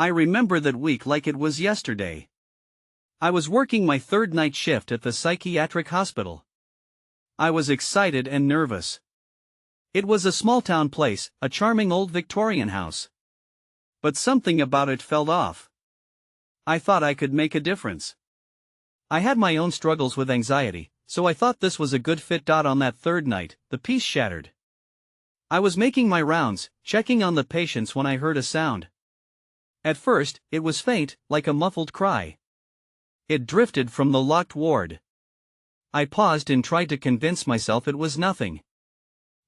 I remember that week like it was yesterday. I was working my third night shift at the psychiatric hospital. I was excited and nervous. It was a small-town place, a charming old Victorian house. But something about it felt off. I thought I could make a difference. I had my own struggles with anxiety, so I thought this was a good fit. On that third night, the peace shattered. I was making my rounds, checking on the patients when I heard a sound. At first, it was faint, like a muffled cry. It drifted from the locked ward. I paused and tried to convince myself it was nothing.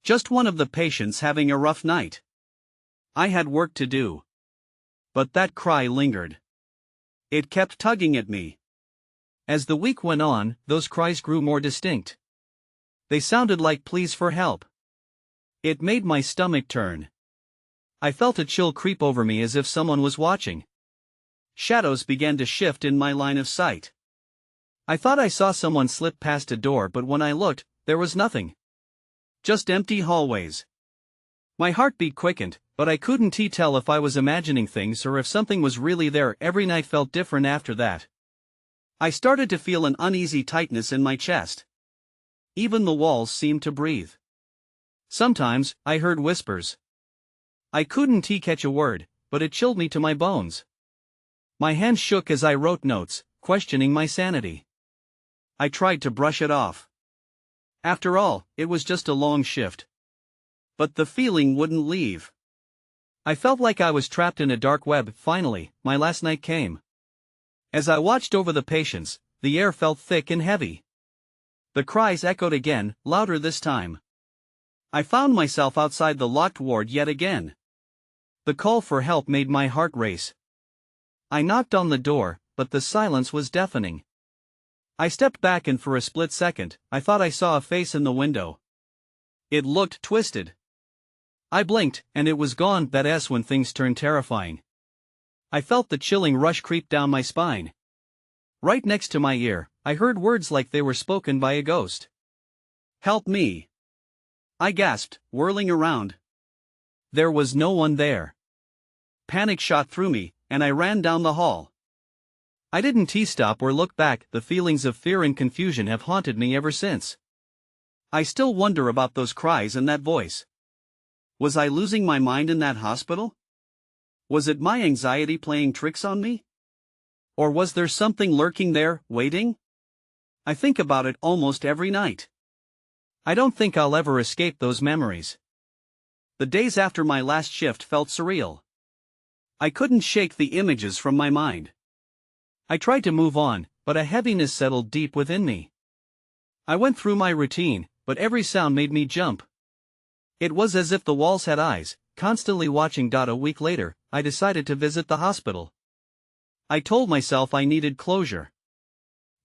Just one of the patients having a rough night. I had work to do. But that cry lingered. It kept tugging at me. As the week went on, those cries grew more distinct. They sounded like pleas for help. It made my stomach turn. I felt a chill creep over me as if someone was watching. Shadows began to shift in my line of sight. I thought I saw someone slip past a door, but when I looked, there was nothing. Just empty hallways. My heartbeat quickened, but I couldn't tell if I was imagining things or if something was really there. Every night felt different after that. I started to feel an uneasy tightness in my chest. Even the walls seemed to breathe. Sometimes, I heard whispers. I couldn't catch a word, but it chilled me to my bones. My hands shook as I wrote notes, questioning my sanity. I tried to brush it off. After all, it was just a long shift. But the feeling wouldn't leave. I felt like I was trapped in a dark web. Finally, my last night came. As I watched over the patients, the air felt thick and heavy. The cries echoed again, louder this time. I found myself outside the locked ward yet again. The call for help made my heart race. I knocked on the door, but the silence was deafening. I stepped back and for a split second, I thought I saw a face in the window. It looked twisted. I blinked, and it was gone. That's when things turned terrifying. I felt the chilling rush creep down my spine. Right next to my ear, I heard words like they were spoken by a ghost. "Help me!" I gasped, whirling around. There was no one there. Panic shot through me, and I ran down the hall. I didn't stop or look back. The feelings of fear and confusion have haunted me ever since. I still wonder about those cries and that voice. Was I losing my mind in that hospital? Was it my anxiety playing tricks on me? Or was there something lurking there, waiting? I think about it almost every night. I don't think I'll ever escape those memories. The days after my last shift felt surreal. I couldn't shake the images from my mind. I tried to move on, but a heaviness settled deep within me. I went through my routine, but every sound made me jump. It was as if the walls had eyes, constantly watching. A week later, I decided to visit the hospital. I told myself I needed closure.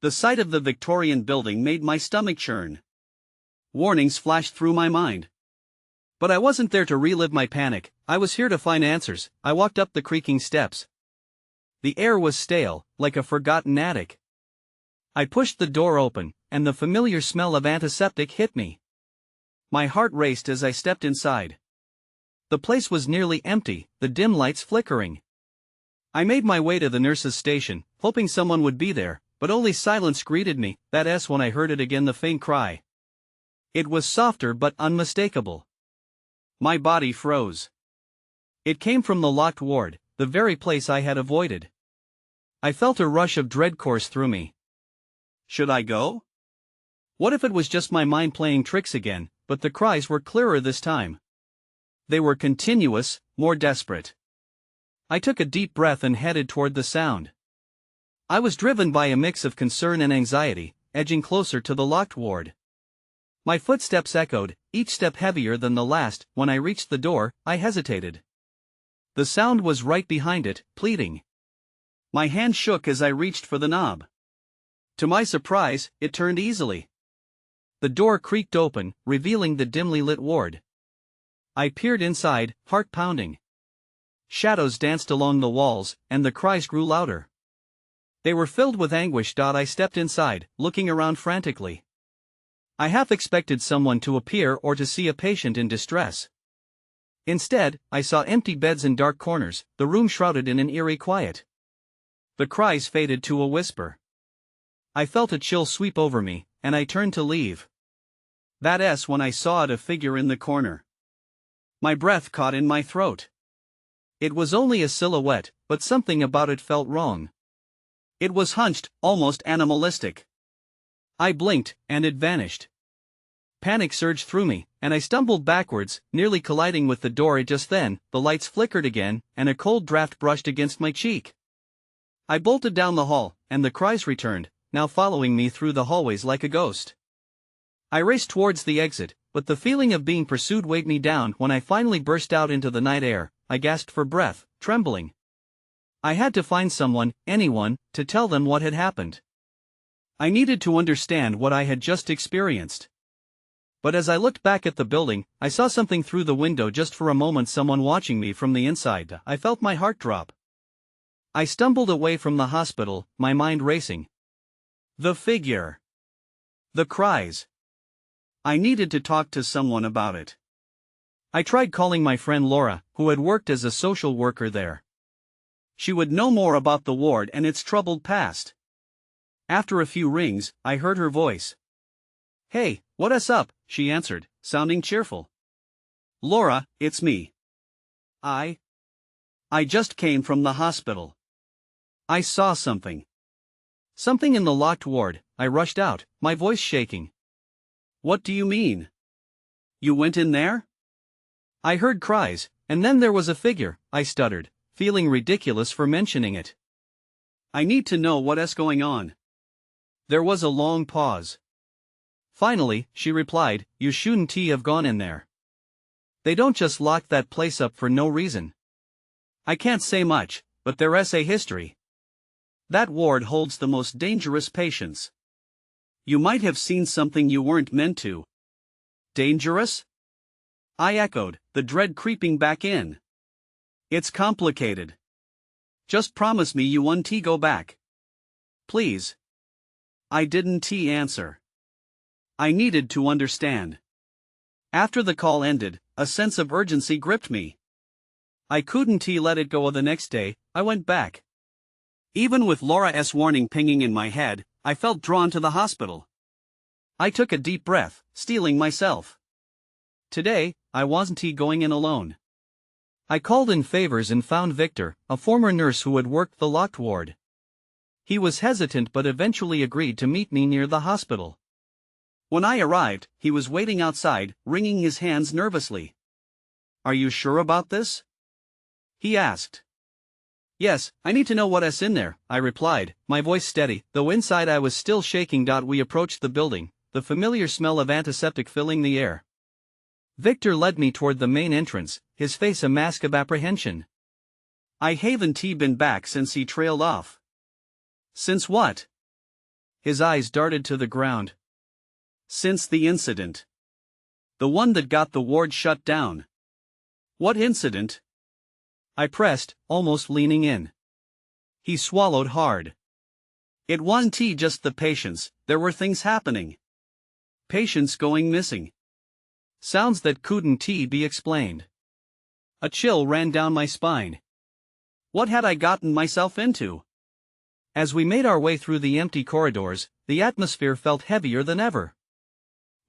The sight of the Victorian building made my stomach churn. Warnings flashed through my mind. But I wasn't there to relive my panic. I was here to find answers. I walked up the creaking steps. The air was stale, like a forgotten attic. I pushed the door open, and the familiar smell of antiseptic hit me. My heart raced as I stepped inside. The place was nearly empty, the dim lights flickering. I made my way to the nurse's station, hoping someone would be there, but only silence greeted me. That's when I heard it again, the faint cry. It was softer but unmistakable. My body froze. It came from the locked ward, the very place I had avoided. I felt a rush of dread course through me. Should I go? What if it was just my mind playing tricks again? But the cries were clearer this time. They were continuous, more desperate. I took a deep breath and headed toward the sound. I was driven by a mix of concern and anxiety, edging closer to the locked ward. My footsteps echoed, each step heavier than the last. When I reached the door, I hesitated. The sound was right behind it, pleading. My hand shook as I reached for the knob. To my surprise, it turned easily. The door creaked open, revealing the dimly lit ward. I peered inside, heart pounding. Shadows danced along the walls, and the cries grew louder. They were filled with anguish. I stepped inside, looking around frantically. I half expected someone to appear or to see a patient in distress. Instead, I saw empty beds in dark corners, the room shrouded in an eerie quiet. The cries faded to a whisper. I felt a chill sweep over me, and I turned to leave. That's when I saw a figure in the corner. My breath caught in my throat. It was only a silhouette, but something about it felt wrong. It was hunched, almost animalistic. I blinked, and it vanished. Panic surged through me, and I stumbled backwards, nearly colliding with the door. Just then, the lights flickered again, and a cold draft brushed against my cheek. I bolted down the hall, and the cries returned, now following me through the hallways like a ghost. I raced towards the exit, but the feeling of being pursued weighed me down. When I finally burst out into the night air, I gasped for breath, trembling. I had to find someone, anyone, to tell them what had happened. I needed to understand what I had just experienced. But as I looked back at the building, I saw something through the window. Just for a moment, someone watching me from the inside. I felt my heart drop. I stumbled away from the hospital, my mind racing. The figure. The cries. I needed to talk to someone about it. I tried calling my friend Laura, who had worked as a social worker there. She would know more about the ward and its troubled past. After a few rings, I heard her voice. "Hey, what's up?" she answered, sounding cheerful. "Laura, it's me. I just came from the hospital. I saw something. Something in the locked ward." I rushed out, my voice shaking. "What do you mean? You went in there?" I heard cries, and then there was a figure, I stuttered, feeling ridiculous for mentioning it. "I need to know what's going on." There was a long pause. Finally, she replied, "You shouldn't have gone in there. They don't just lock that place up for no reason. I can't say much, but there's a history. That ward holds the most dangerous patients. You might have seen something you weren't meant to." "Dangerous?" I echoed, the dread creeping back in. "It's complicated. Just promise me you won't go back. Please." I didn't answer. I needed to understand. After the call ended, a sense of urgency gripped me. I couldn't let it go. The next day, I went back. Even with Laura's warning pinging in my head, I felt drawn to the hospital. I took a deep breath, steeling myself. Today, I wasn't going in alone. I called in favors and found Victor, a former nurse who had worked the locked ward. He was hesitant but eventually agreed to meet me near the hospital. When I arrived, he was waiting outside, wringing his hands nervously. "Are you sure about this?" he asked. "Yes, I need to know what's in there," I replied, my voice steady, though inside I was still shaking. We approached the building, the familiar smell of antiseptic filling the air. Victor led me toward the main entrance, his face a mask of apprehension. "I haven't been back since," he trailed off. "Since what?" His eyes darted to the ground. "Since the incident. The one that got the ward shut down." "What incident?" I pressed, almost leaning in. He swallowed hard. "It wasn't just the patients, there were things happening. Patients going missing. Sounds that couldn't be explained." A chill ran down my spine. What had I gotten myself into? As we made our way through the empty corridors, the atmosphere felt heavier than ever.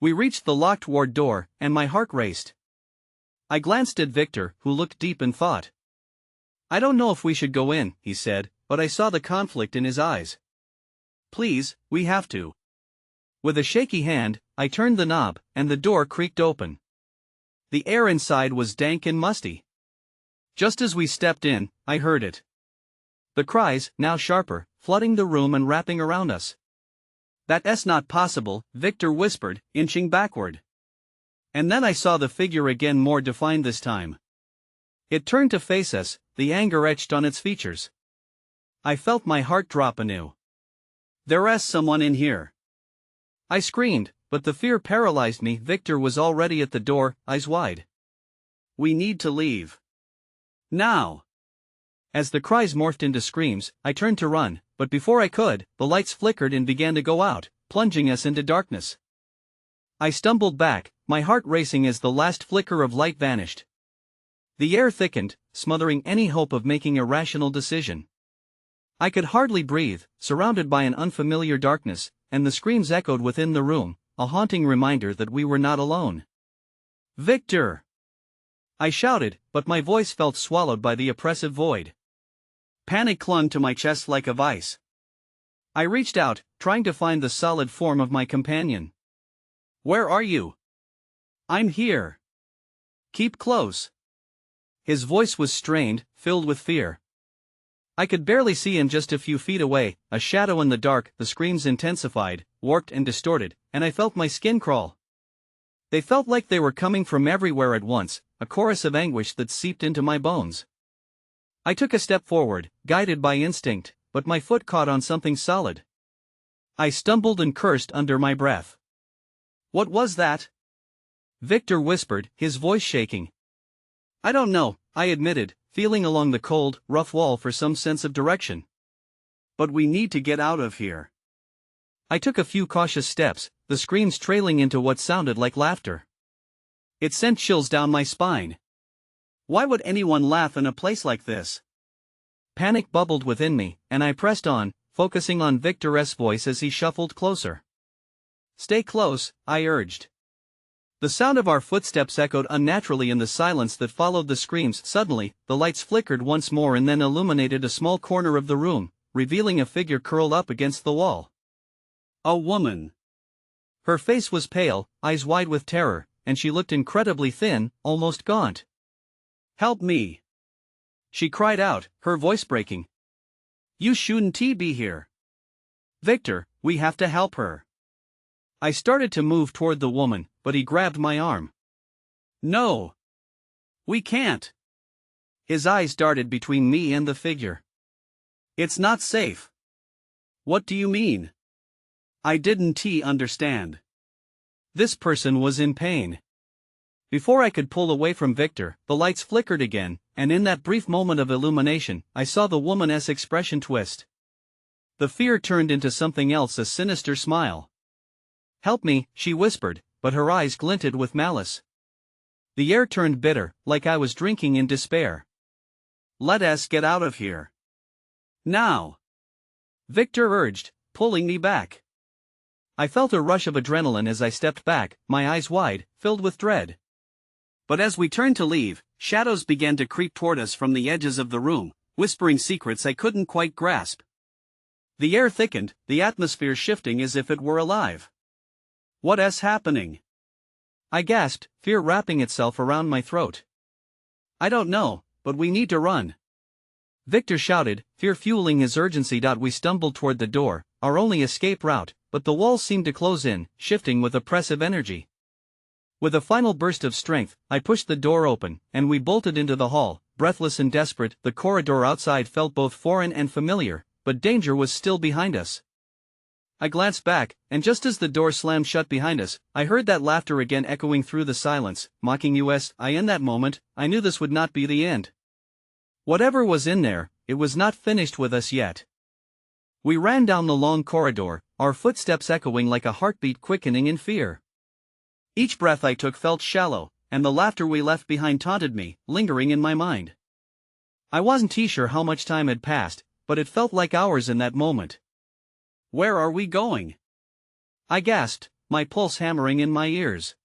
We reached the locked ward door, and my heart raced. I glanced at Victor, who looked deep in thought. "I don't know if we should go in," he said, but I saw the conflict in his eyes. "Please, we have to." With a shaky hand, I turned the knob, and the door creaked open. The air inside was dank and musty. Just as we stepped in, I heard it. The cries, now sharper, flooding the room and wrapping around us. "That's not possible," Victor whispered, inching backward. And then I saw the figure again, more defined this time. It turned to face us, the anger etched on its features. I felt my heart drop anew. "There's someone in here." I screamed, but the fear paralyzed me. Victor was already at the door, eyes wide. "We need to leave. Now." As the cries morphed into screams, I turned to run, but before I could, the lights flickered and began to go out, plunging us into darkness. I stumbled back, my heart racing as the last flicker of light vanished. The air thickened, smothering any hope of making a rational decision. I could hardly breathe, surrounded by an unfamiliar darkness, and the screams echoed within the room, a haunting reminder that we were not alone. "Victor!" I shouted, but my voice felt swallowed by the oppressive void. Panic clung to my chest like a vice. I reached out, trying to find the solid form of my companion. "Where are you?" "I'm here. Keep close." His voice was strained, filled with fear. I could barely see him just a few feet away, a shadow in the dark. The screams intensified, warped and distorted, and I felt my skin crawl. They felt like they were coming from everywhere at once, a chorus of anguish that seeped into my bones. I took a step forward, guided by instinct, but my foot caught on something solid. I stumbled and cursed under my breath. "What was that?" Victor whispered, his voice shaking. "I don't know," I admitted, feeling along the cold, rough wall for some sense of direction. "But we need to get out of here." I took a few cautious steps, the screams trailing into what sounded like laughter. It sent chills down my spine. Why would anyone laugh in a place like this? Panic bubbled within me, and I pressed on, focusing on Victor's voice as he shuffled closer. "Stay close," I urged. The sound of our footsteps echoed unnaturally in the silence that followed the screams. Suddenly, the lights flickered once more and then illuminated a small corner of the room, revealing a figure curled up against the wall. A woman. Her face was pale, eyes wide with terror, and she looked incredibly thin, almost gaunt. "Help me!" she cried out, her voice breaking. "You shouldn't be here. Victor, we have to help her." I started to move toward the woman, but he grabbed my arm. "No! We can't!" His eyes darted between me and the figure. "It's not safe." "What do you mean?" I didn't understand. This person was in pain. Before I could pull away from Victor, the lights flickered again, and in that brief moment of illumination, I saw the woman's expression twist. The fear turned into something else, a sinister smile. "Help me," she whispered, but her eyes glinted with malice. The air turned bitter, like I was drinking in despair. "Let us get out of here. Now!" Victor urged, pulling me back. I felt a rush of adrenaline as I stepped back, my eyes wide, filled with dread. But as we turned to leave, shadows began to creep toward us from the edges of the room, whispering secrets I couldn't quite grasp. The air thickened, the atmosphere shifting as if it were alive. "What's happening?" I gasped, fear wrapping itself around my throat. "I don't know, but we need to run," Victor shouted, fear fueling his urgency. We stumbled toward the door, our only escape route, but the walls seemed to close in, shifting with oppressive energy. With a final burst of strength, I pushed the door open, and we bolted into the hall, breathless and desperate. The corridor outside felt both foreign and familiar, but danger was still behind us. I glanced back, and just as the door slammed shut behind us, I heard that laughter again echoing through the silence, mocking us. In that moment, I knew this would not be the end. Whatever was in there, it was not finished with us yet. We ran down the long corridor, our footsteps echoing like a heartbeat quickening in fear. Each breath I took felt shallow, and the laughter we left behind taunted me, lingering in my mind. I wasn't sure how much time had passed, but it felt like hours in that moment. "Where are we going?" I gasped, my pulse hammering in my ears.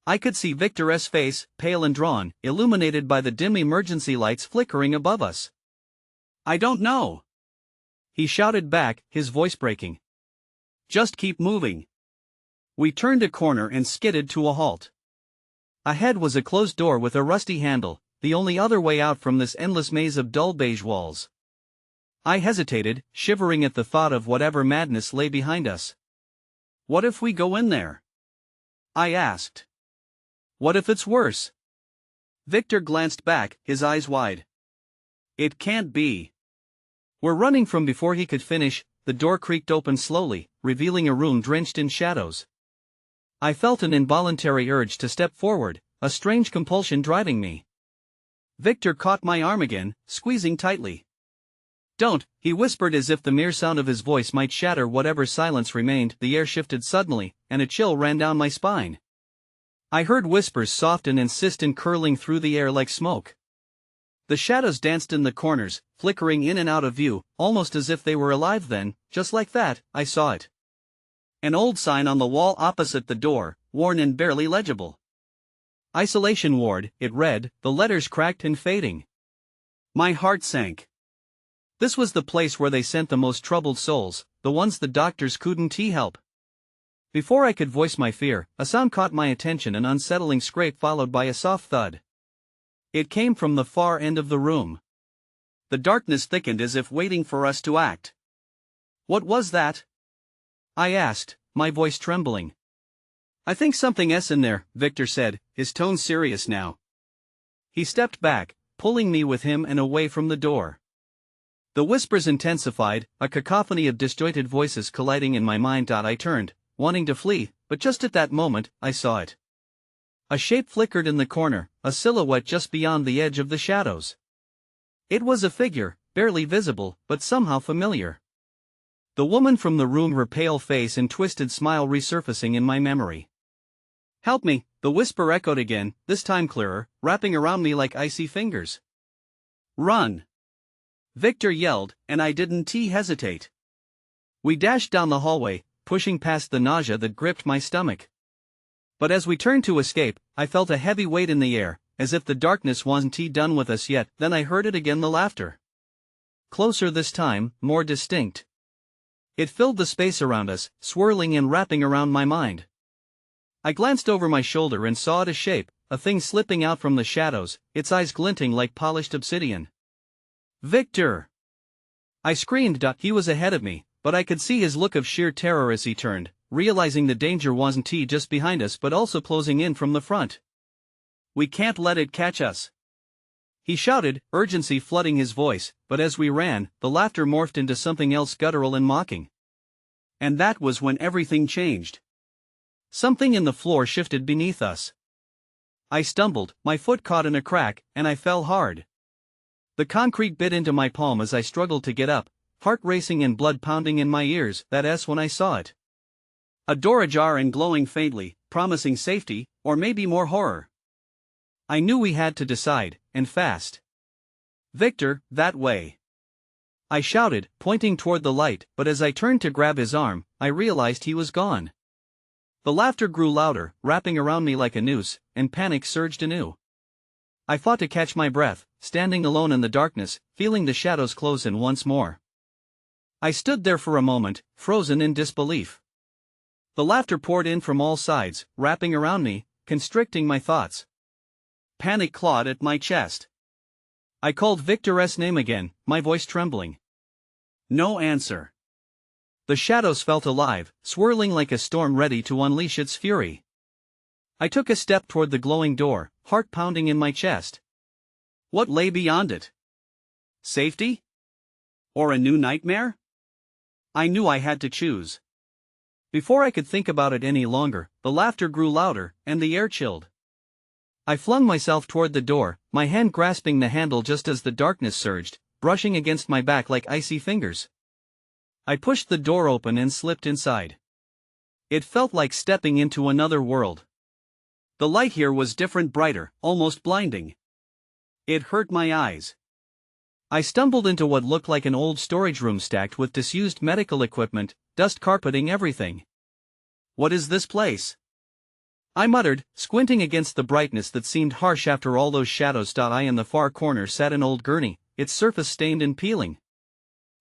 I could see Victor's face, pale and drawn, illuminated by the dim emergency lights flickering above us. "I don't know," he shouted back, his voice breaking. "Just keep moving." We turned a corner and skidded to a halt. Ahead was a closed door with a rusty handle, the only other way out from this endless maze of dull beige walls. I hesitated, shivering at the thought of whatever madness lay behind us. "What if we go in there?" I asked. "What if it's worse?" Victor glanced back, his eyes wide. "It can't be." We're running from before he could finish. The door creaked open slowly, revealing a room drenched in shadows. I felt an involuntary urge to step forward, a strange compulsion driving me. Victor caught my arm again, squeezing tightly. "Don't," he whispered as if the mere sound of his voice might shatter whatever silence remained. The air shifted suddenly, and a chill ran down my spine. I heard whispers soft and insistent curling through the air like smoke. The shadows danced in the corners, flickering in and out of view, almost as if they were alive then. Just like that, I saw it. An old sign on the wall opposite the door, worn and barely legible. Isolation ward, it read, the letters cracked and fading. My heart sank. This was the place where they sent the most troubled souls, the ones the doctors couldn't help. Before I could voice my fear, a sound caught my attention, an unsettling scrape followed by a soft thud. It came from the far end of the room. The darkness thickened as if waiting for us to act. What was that? I asked, my voice trembling. I think something's in there, Victor said, his tone serious now. He stepped back, pulling me with him and away from the door. The whispers intensified, a cacophony of disjointed voices colliding in my mind. I turned, wanting to flee, but just at that moment, I saw it. A shape flickered in the corner, a silhouette just beyond the edge of the shadows. It was a figure, barely visible, but somehow familiar. The woman from the room, her pale face and twisted smile resurfacing in my memory. Help me, the whisper echoed again, this time clearer, wrapping around me like icy fingers. Run! Victor yelled, and I didn't hesitate. We dashed down the hallway, pushing past the nausea that gripped my stomach. But as we turned to escape, I felt a heavy weight in the air, as if the darkness wasn't done with us yet. Then I heard it again, the laughter. Closer this time, more distinct. It filled the space around us, swirling and wrapping around my mind. I glanced over my shoulder and saw it, a shape, a thing slipping out from the shadows, its eyes glinting like polished obsidian. Victor! I screamed. He was ahead of me, but I could see his look of sheer terror as he turned, realizing the danger wasn't just behind us but also closing in from the front. We can't let it catch us, he shouted, urgency flooding his voice, but as we ran, the laughter morphed into something else, guttural and mocking. And that was when everything changed. Something in the floor shifted beneath us. I stumbled, my foot caught in a crack, and I fell hard. The concrete bit into my palm as I struggled to get up, heart racing and blood pounding in my ears. That's when I saw it. A door ajar and glowing faintly, promising safety, or maybe more horror. I knew we had to decide, and fast. Victor, that way! I shouted, pointing toward the light, but as I turned to grab his arm, I realized he was gone. The laughter grew louder, wrapping around me like a noose, and panic surged anew. I fought to catch my breath, standing alone in the darkness, feeling the shadows close in once more. I stood there for a moment, frozen in disbelief. The laughter poured in from all sides, wrapping around me, constricting my thoughts. Panic clawed at my chest. I called Victor's name again, my voice trembling. No answer. The shadows felt alive, swirling like a storm ready to unleash its fury. I took a step toward the glowing door, heart pounding in my chest. What lay beyond it? Safety? Or a new nightmare? I knew I had to choose. Before I could think about it any longer, the laughter grew louder, and the air chilled. I flung myself toward the door, my hand grasping the handle just as the darkness surged, brushing against my back like icy fingers. I pushed the door open and slipped inside. It felt like stepping into another world. The light here was different, brighter, almost blinding. It hurt my eyes. I stumbled into what looked like an old storage room stacked with disused medical equipment, dust carpeting everything. What is this place? I muttered, squinting against the brightness that seemed harsh after all those shadows. In the far corner sat an old gurney, its surface stained and peeling.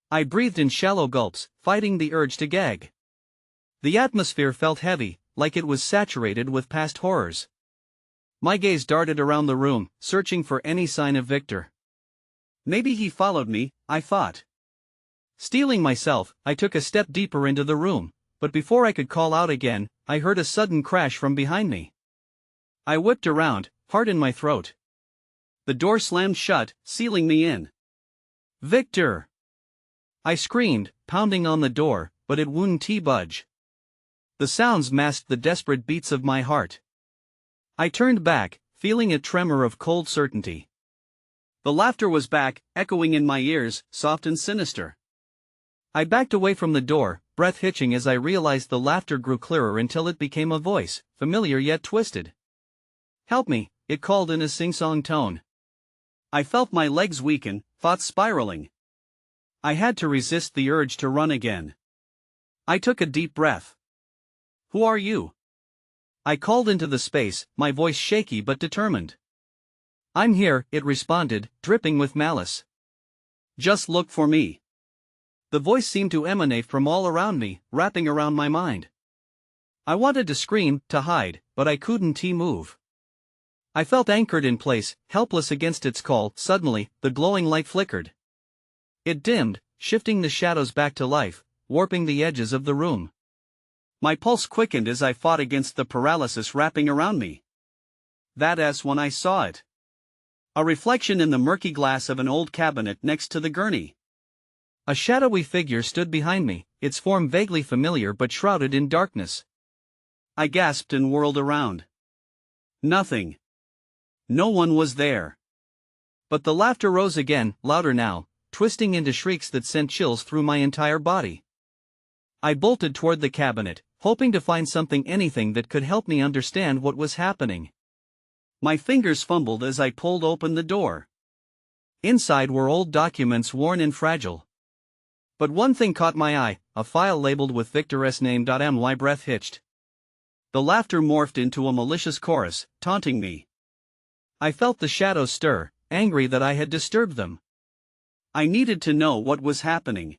I breathed in shallow gulps, fighting the urge to gag. The atmosphere felt heavy, like it was saturated with past horrors. My gaze darted around the room, searching for any sign of Victor. Maybe he followed me, I thought. Steeling myself, I took a step deeper into the room, but before I could call out again, I heard a sudden crash from behind me. I whipped around, heart in my throat. The door slammed shut, sealing me in. Victor! I screamed, pounding on the door, but it wouldn't budge. The sounds masked the desperate beats of my heart. I turned back, feeling a tremor of cold certainty. The laughter was back, echoing in my ears, soft and sinister. I backed away from the door, breath hitching as I realized the laughter grew clearer until it became a voice, familiar yet twisted. Help me, it called in a sing-song tone. I felt my legs weaken, thoughts spiraling. I had to resist the urge to run again. I took a deep breath. Who are you? I called into the space, my voice shaky but determined. I'm here, it responded, dripping with malice. Just look for me. The voice seemed to emanate from all around me, wrapping around my mind. I wanted to scream, to hide, but I couldn't move. I felt anchored in place, helpless against its call. Suddenly, the glowing light flickered. It dimmed, shifting the shadows back to life, warping the edges of the room. My pulse quickened as I fought against the paralysis wrapping around me. That's when I saw it. A reflection in the murky glass of an old cabinet next to the gurney. A shadowy figure stood behind me, its form vaguely familiar but shrouded in darkness. I gasped and whirled around. Nothing. No one was there. But the laughter rose again, louder now, twisting into shrieks that sent chills through my entire body. I bolted toward the cabinet, hoping to find anything that could help me understand what was happening. My fingers fumbled as I pulled open the door. Inside were old documents, worn and fragile. But one thing caught my eye, a file labeled with Victor's name. My breath hitched. The laughter morphed into a malicious chorus, taunting me. I felt the shadows stir, angry that I had disturbed them. I needed to know what was happening.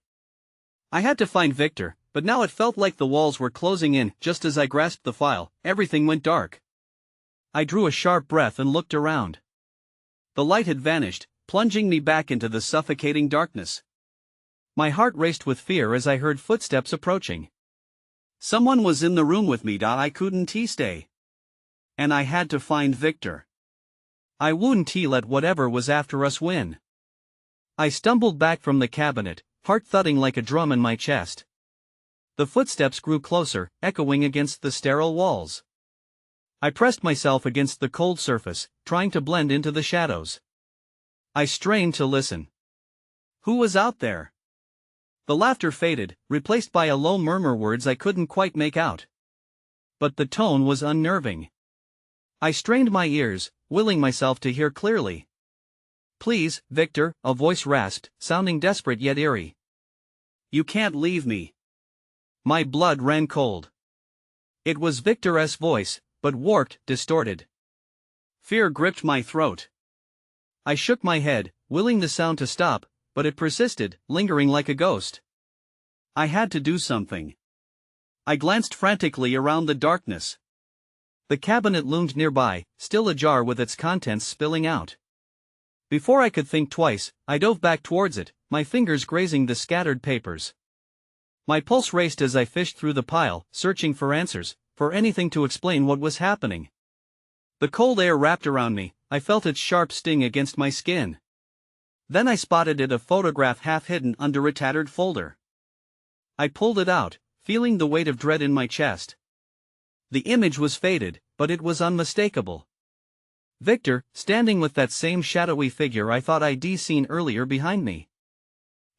I had to find Victor, but now it felt like the walls were closing in. Just as I grasped the file, everything went dark. I drew a sharp breath and looked around. The light had vanished, plunging me back into the suffocating darkness. My heart raced with fear as I heard footsteps approaching. Someone was in the room with me. I couldn't stay. And I had to find Victor. I wouldn't let whatever was after us win. I stumbled back from the cabinet, heart thudding like a drum in my chest. The footsteps grew closer, echoing against the sterile walls. I pressed myself against the cold surface, trying to blend into the shadows. I strained to listen. Who was out there? The laughter faded, replaced by a low murmur, words I couldn't quite make out. But the tone was unnerving. I strained my ears, willing myself to hear clearly. Please, Victor, a voice rasped, sounding desperate yet eerie. You can't leave me. My blood ran cold. It was Victor's voice, but warped, distorted. Fear gripped my throat. I shook my head, willing the sound to stop, but it persisted, lingering like a ghost. I had to do something. I glanced frantically around the darkness. The cabinet loomed nearby, still ajar with its contents spilling out. Before I could think twice, I dove back towards it, my fingers grazing the scattered papers. My pulse raced as I fished through the pile, searching for answers, for anything to explain what was happening. The cold air wrapped around me, I felt its sharp sting against my skin. Then I spotted a photograph half hidden under a tattered folder. I pulled it out, feeling the weight of dread in my chest. The image was faded, but it was unmistakable. Victor, standing with that same shadowy figure I thought I'd seen earlier behind me.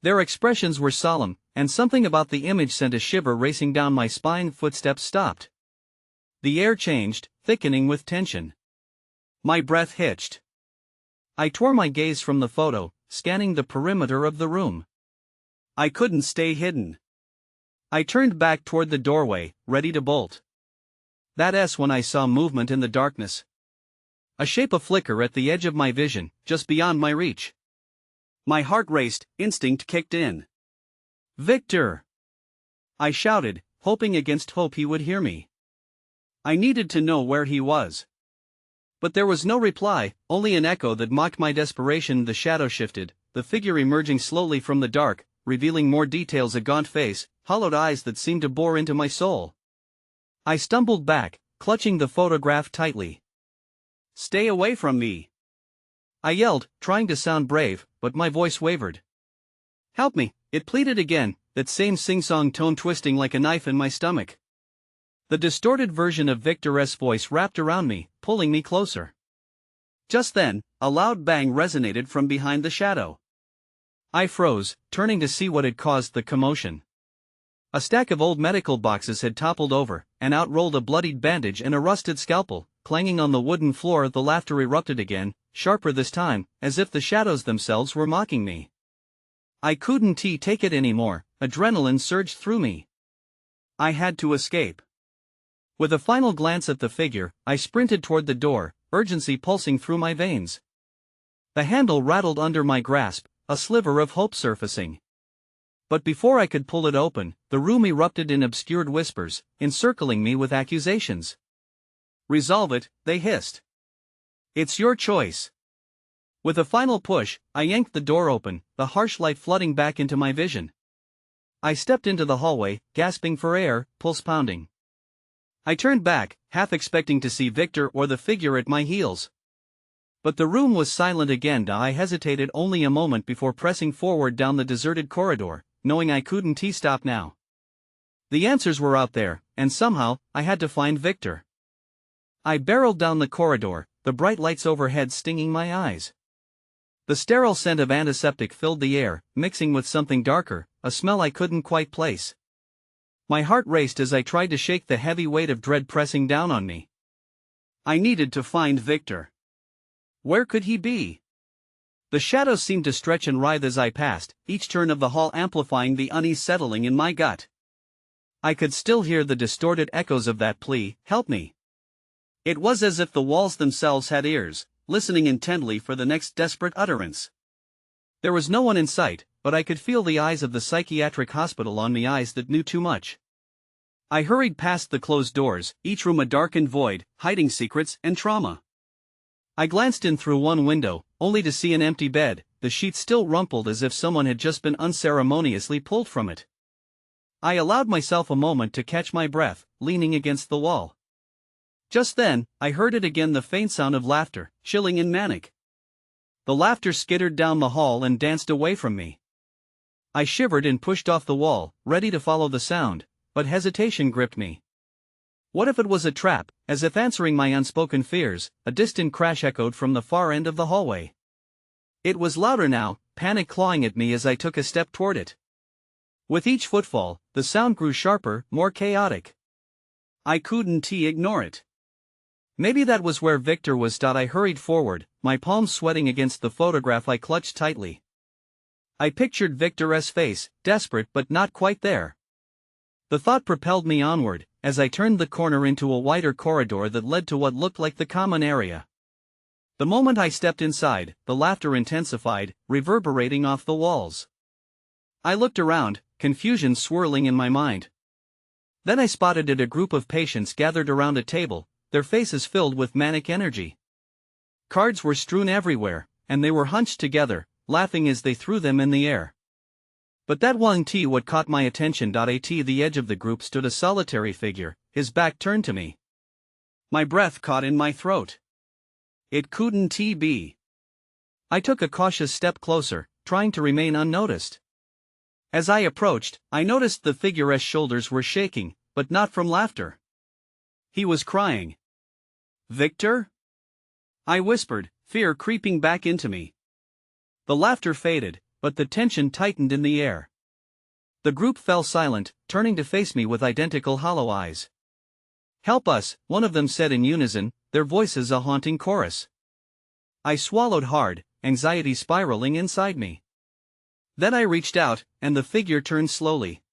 Their expressions were solemn, and something about the image sent a shiver racing down my spine. Footsteps stopped. The air changed, thickening with tension. My breath hitched. I tore my gaze from the photo, scanning the perimeter of the room. I couldn't stay hidden. I turned back toward the doorway, ready to bolt. That's when I saw movement in the darkness. A shape flicker at the edge of my vision, just beyond my reach. My heart raced, instinct kicked in. Victor! I shouted, hoping against hope he would hear me. I needed to know where he was. But there was no reply, only an echo that mocked my desperation. The shadow shifted, the figure emerging slowly from the dark, revealing more details: a gaunt face, hollowed eyes that seemed to bore into my soul. I stumbled back, clutching the photograph tightly. Stay away from me! I yelled, trying to sound brave, but my voice wavered. Help me, it pleaded again, that same sing-song tone twisting like a knife in my stomach. The distorted version of Victor's voice wrapped around me, pulling me closer. Just then, a loud bang resonated from behind the shadow. I froze, turning to see what had caused the commotion. A stack of old medical boxes had toppled over, and out rolled a bloodied bandage and a rusted scalpel, clanging on the wooden floor. The laughter erupted again, sharper this time, as if the shadows themselves were mocking me. I couldn't take it anymore, adrenaline surged through me. I had to escape. With a final glance at the figure, I sprinted toward the door, urgency pulsing through my veins. The handle rattled under my grasp, a sliver of hope surfacing. But before I could pull it open, the room erupted in obscured whispers, encircling me with accusations. "Resolve it," they hissed. "It's your choice." With a final push, I yanked the door open, the harsh light flooding back into my vision. I stepped into the hallway, gasping for air, pulse pounding. I turned back, half expecting to see Victor or the figure at my heels. But the room was silent again. I hesitated only a moment before pressing forward down the deserted corridor, knowing I couldn't stop now. The answers were out there, and somehow, I had to find Victor. I barreled down the corridor, the bright lights overhead stinging my eyes. The sterile scent of antiseptic filled the air, mixing with something darker, a smell I couldn't quite place. My heart raced as I tried to shake the heavy weight of dread pressing down on me. I needed to find Victor. Where could he be? The shadows seemed to stretch and writhe as I passed, each turn of the hall amplifying the unsettling in my gut. I could still hear the distorted echoes of that plea, "Help me." It was as if the walls themselves had ears, listening intently for the next desperate utterance. There was no one in sight, but I could feel the eyes of the psychiatric hospital on me, eyes that knew too much. I hurried past the closed doors, each room a darkened void, hiding secrets and trauma. I glanced in through one window, only to see an empty bed, the sheets still rumpled as if someone had just been unceremoniously pulled from it. I allowed myself a moment to catch my breath, leaning against the wall. Just then, I heard it again, the faint sound of laughter, chilling and manic. The laughter skittered down the hall and danced away from me. I shivered and pushed off the wall, ready to follow the sound, but hesitation gripped me. What if it was a trap? As if answering my unspoken fears, a distant crash echoed from the far end of the hallway. It was louder now, panic clawing at me as I took a step toward it. With each footfall, the sound grew sharper, more chaotic. I couldn't ignore it. Maybe that was where Victor was. I hurried forward, my palms sweating against the photograph I clutched tightly. I pictured Victor's face, desperate but not quite there. The thought propelled me onward, as I turned the corner into a wider corridor that led to what looked like the common area. The moment I stepped inside, the laughter intensified, reverberating off the walls. I looked around, confusion swirling in my mind. Then I spotted a group of patients gathered around a table, their faces filled with manic energy. Cards were strewn everywhere, and they were hunched together, laughing as they threw them in the air. But that wasn't what caught my attention. At the edge of the group stood a solitary figure, his back turned to me. My breath caught in my throat. It couldn't be. I took a cautious step closer, trying to remain unnoticed. As I approached, I noticed the figure's shoulders were shaking, but not from laughter. He was crying. "Victor?" I whispered, fear creeping back into me. The laughter faded, but the tension tightened in the air. The group fell silent, turning to face me with identical hollow eyes. "Help us," one of them said in unison, their voices a haunting chorus. I swallowed hard, anxiety spiraling inside me. Then I reached out, and the figure turned slowly.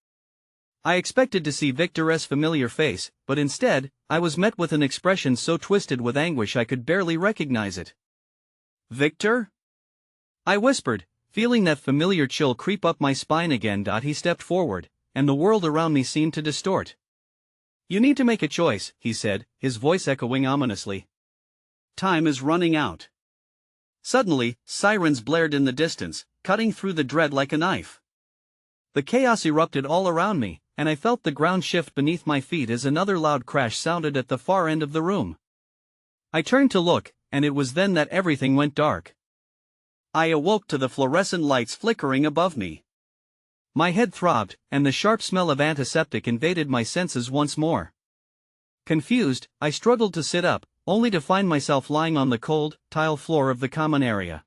I expected to see Victor's familiar face, but instead, I was met with an expression so twisted with anguish I could barely recognize it. "Victor?" I whispered, feeling that familiar chill creep up my spine again. He stepped forward, and the world around me seemed to distort. "You need to make a choice," he said, his voice echoing ominously. "Time is running out." Suddenly, sirens blared in the distance, cutting through the dread like a knife. The chaos erupted all around me, and I felt the ground shift beneath my feet as another loud crash sounded at the far end of the room. I turned to look, and it was then that everything went dark. I awoke to the fluorescent lights flickering above me. My head throbbed, and the sharp smell of antiseptic invaded my senses once more. Confused, I struggled to sit up, only to find myself lying on the cold, tile floor of the common area.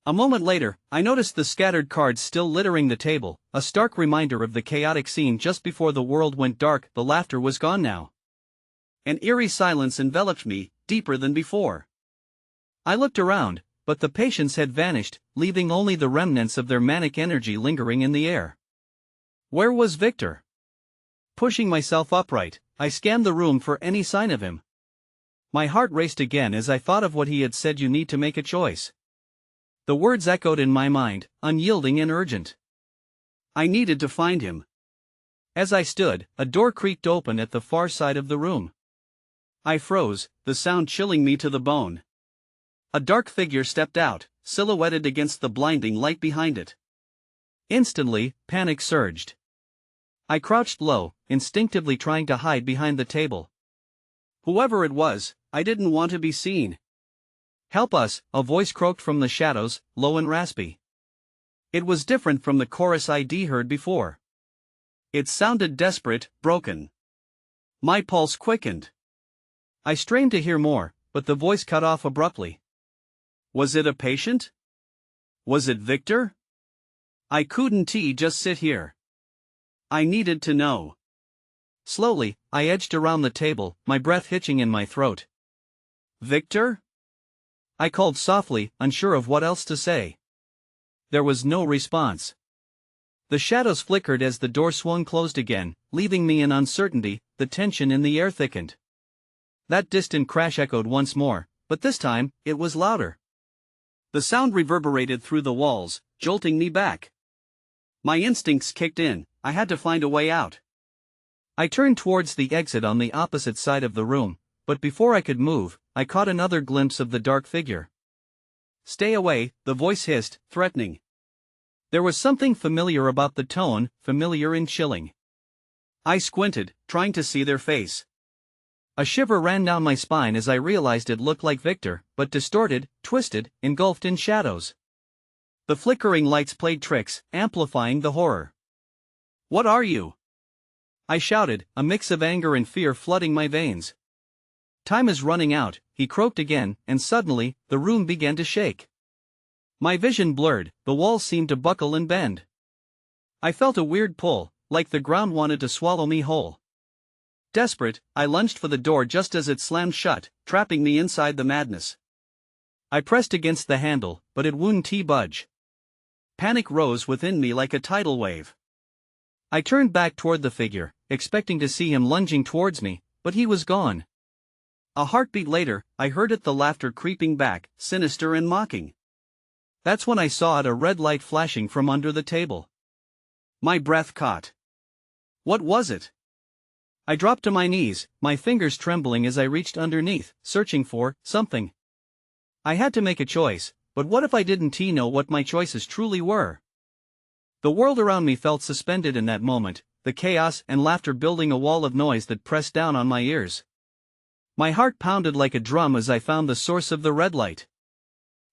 A moment later, I noticed the scattered cards still littering the table, a stark reminder of the chaotic scene just before the world went dark. The laughter was gone now. An eerie silence enveloped me, deeper than before. I looked around, but the patients had vanished, leaving only the remnants of their manic energy lingering in the air. Where was Victor? Pushing myself upright, I scanned the room for any sign of him. My heart raced again as I thought of what he had said: you need to make a choice. The words echoed in my mind, unyielding and urgent. I needed to find him. As I stood, a door creaked open at the far side of the room. I froze, the sound chilling me to the bone. A dark figure stepped out, silhouetted against the blinding light behind it. Instantly, panic surged. I crouched low, instinctively trying to hide behind the table. Whoever it was, I didn't want to be seen. "Help us," a voice croaked from the shadows, low and raspy. It was different from the chorus I'd heard before. It sounded desperate, broken. My pulse quickened. I strained to hear more, but the voice cut off abruptly. Was it a patient? Was it Victor? I couldn't just sit here. I needed to know. Slowly, I edged around the table, my breath hitching in my throat. "Victor?" I called softly, unsure of what else to say. There was no response. The shadows flickered as the door swung closed again, leaving me in uncertainty. The tension in the air thickened. That distant crash echoed once more, but this time, it was louder. The sound reverberated through the walls, jolting me back. My instincts kicked in. I had to find a way out. I turned towards the exit on the opposite side of the room, but before I could move, I caught another glimpse of the dark figure. "Stay away," the voice hissed, threatening. There was something familiar about the tone, familiar and chilling. I squinted, trying to see their face. A shiver ran down my spine as I realized it looked like Victor, but distorted, twisted, engulfed in shadows. The flickering lights played tricks, amplifying the horror. "What are you?" I shouted, a mix of anger and fear flooding my veins. "Time is running out," he croaked again, and suddenly, the room began to shake. My vision blurred, the walls seemed to buckle and bend. I felt a weird pull, like the ground wanted to swallow me whole. Desperate, I lunged for the door just as it slammed shut, trapping me inside the madness. I pressed against the handle, but it wouldn't budge. Panic rose within me like a tidal wave. I turned back toward the figure, expecting to see him lunging towards me, but he was gone. A heartbeat later, I heard the laughter creeping back, sinister and mocking. That's when I saw a red light flashing from under the table. My breath caught. What was it? I dropped to my knees, my fingers trembling as I reached underneath, searching for something. I had to make a choice, but what if I didn't know what my choices truly were? The world around me felt suspended in that moment, the chaos and laughter building a wall of noise that pressed down on my ears. My heart pounded like a drum as I found the source of the red light.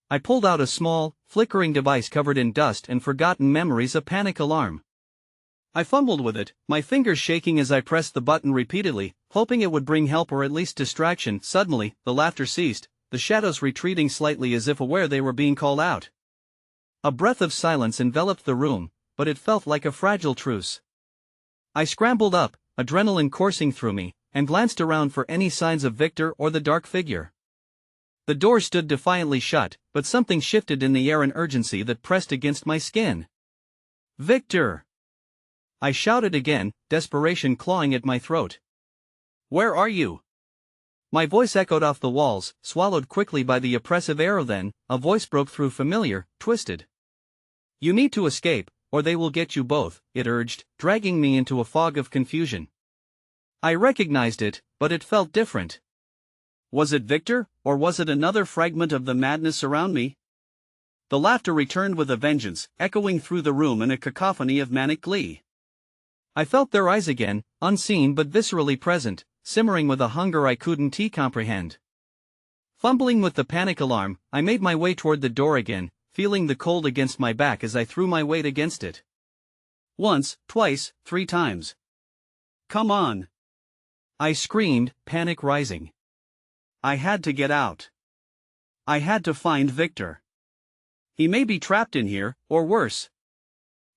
I pulled out a small, flickering device covered in dust and forgotten memories, a panic alarm. I fumbled with it, my fingers shaking as I pressed the button repeatedly, hoping it would bring help or at least distraction. Suddenly, the laughter ceased, the shadows retreating slightly as if aware they were being called out. A breath of silence enveloped the room, but it felt like a fragile truce. I scrambled up, adrenaline coursing through me, and glanced around for any signs of Victor or the dark figure. The door stood defiantly shut, but something shifted in the air, an urgency that pressed against my skin. "Victor!" I shouted again, desperation clawing at my throat. "Where are you?" My voice echoed off the walls, swallowed quickly by the oppressive air. Then, a voice broke through, familiar, twisted. "You need to escape, or they will get you both," it urged, dragging me into a fog of confusion. I recognized it, but it felt different. Was it Victor, or was it another fragment of the madness around me? The laughter returned with a vengeance, echoing through the room in a cacophony of manic glee. I felt their eyes again, unseen but viscerally present, simmering with a hunger I couldn't comprehend. Fumbling with the panic alarm, I made my way toward the door again, feeling the cold against my back as I threw my weight against it. Once, twice, 3 times. "Come on!" I screamed, panic rising. I had to get out. I had to find Victor. He may be trapped in here, or worse.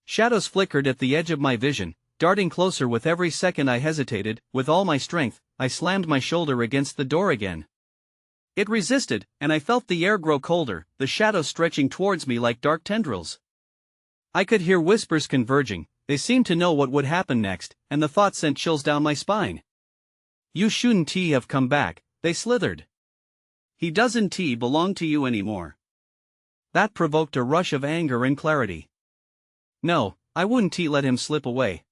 Shadows flickered at the edge of my vision, darting closer with every second I hesitated. With all my strength, I slammed my shoulder against the door again. It resisted, and I felt the air grow colder, the shadows stretching towards me like dark tendrils. I could hear whispers converging. They seemed to know what would happen next, and the thought sent chills down my spine. "You shouldn't have come back," they slithered. "He doesn't belong to you anymore." That provoked a rush of anger and clarity. No, I wouldn't let him slip away.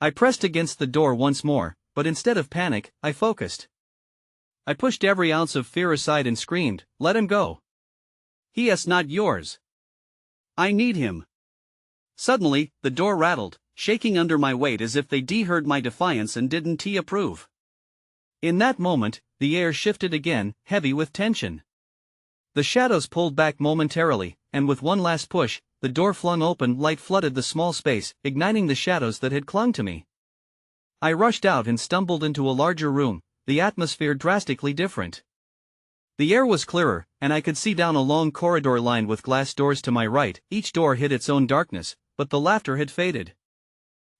I pressed against the door once more, but instead of panic, I focused. I pushed every ounce of fear aside and screamed, "Let him go. He is not yours. I need him." Suddenly, the door rattled, shaking under my weight as if they heard my defiance and didn't approve. In that moment, the air shifted again, heavy with tension. The shadows pulled back momentarily, and with one last push, the door flung open. Light flooded the small space, igniting the shadows that had clung to me. I rushed out and stumbled into a larger room, the atmosphere drastically different. The air was clearer, and I could see down a long corridor lined with glass doors to my right. Each door hid its own darkness, but the laughter had faded.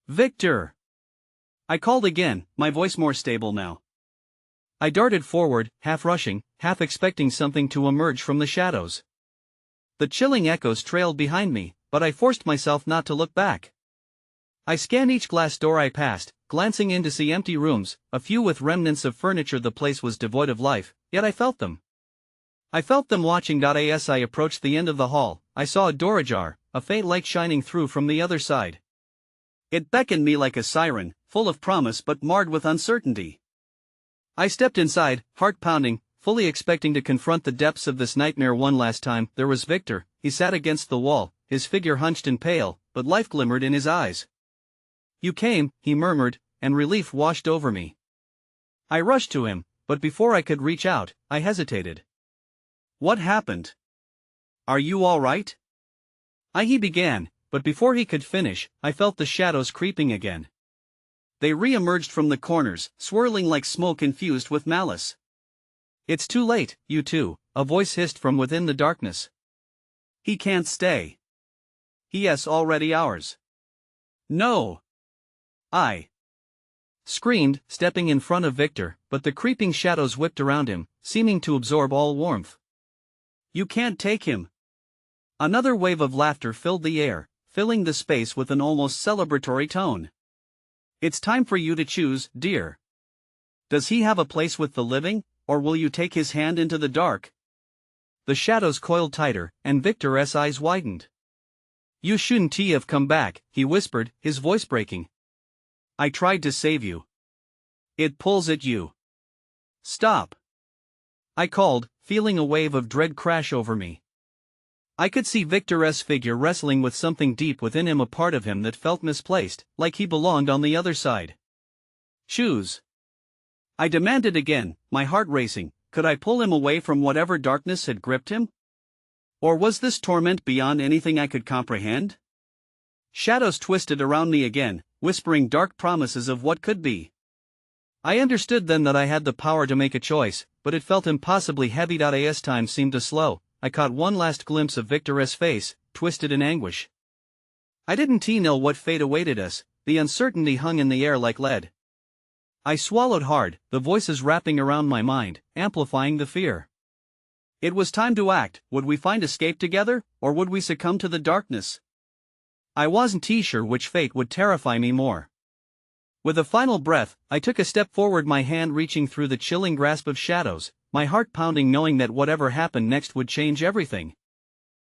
"Victor!" I called again, my voice more stable now. I darted forward, half rushing, half expecting something to emerge from the shadows. The chilling echoes trailed behind me, but I forced myself not to look back. I scanned each glass door I passed, glancing in to see empty rooms, a few with remnants of furniture. The place was devoid of life, yet I felt them. I felt them watching. As I approached the end of the hall, I saw a door ajar, a faint light shining through from the other side. It beckoned me like a siren, full of promise but marred with uncertainty. I stepped inside, heart pounding, fully expecting to confront the depths of this nightmare one last time. There was Victor. He sat against the wall, his figure hunched and pale, but life glimmered in his eyes. "You came," he murmured, and relief washed over me. I rushed to him, but before I could reach out, I hesitated. "What happened? Are you all right?" He began, but before he could finish, I felt the shadows creeping again. They re-emerged from the corners, swirling like smoke infused with malice. "It's too late, you two," a voice hissed from within the darkness. "He can't stay. He is already ours." "No!" I screamed, stepping in front of Victor, but the creeping shadows whipped around him, seeming to absorb all warmth. "You can't take him." Another wave of laughter filled the air, filling the space with an almost celebratory tone. "It's time for you to choose, dear. Does he have a place with the living, or will you take his hand into the dark?" The shadows coiled tighter, and Victor's eyes widened. "You shouldn't have come back," he whispered, his voice breaking. "I tried to save you. It pulls at you. Stop!" I called, feeling a wave of dread crash over me. I could see Victor's figure wrestling with something deep within him, a part of him that felt misplaced, like he belonged on the other side. "Choose." I demanded again, my heart racing. Could I pull him away from whatever darkness had gripped him? Or was this torment beyond anything I could comprehend? Shadows twisted around me again, whispering dark promises of what could be. I understood then that I had the power to make a choice, but it felt impossibly heavy. As time seemed to slow, I caught one last glimpse of Victor's face, twisted in anguish. I didn't know what fate awaited us. The uncertainty hung in the air like lead. I swallowed hard, the voices wrapping around my mind, amplifying the fear. It was time to act. Would we find escape together, or would we succumb to the darkness? I wasn't sure which fate would terrify me more. With a final breath, I took a step forward, my hand reaching through the chilling grasp of shadows, my heart pounding, knowing that whatever happened next would change everything.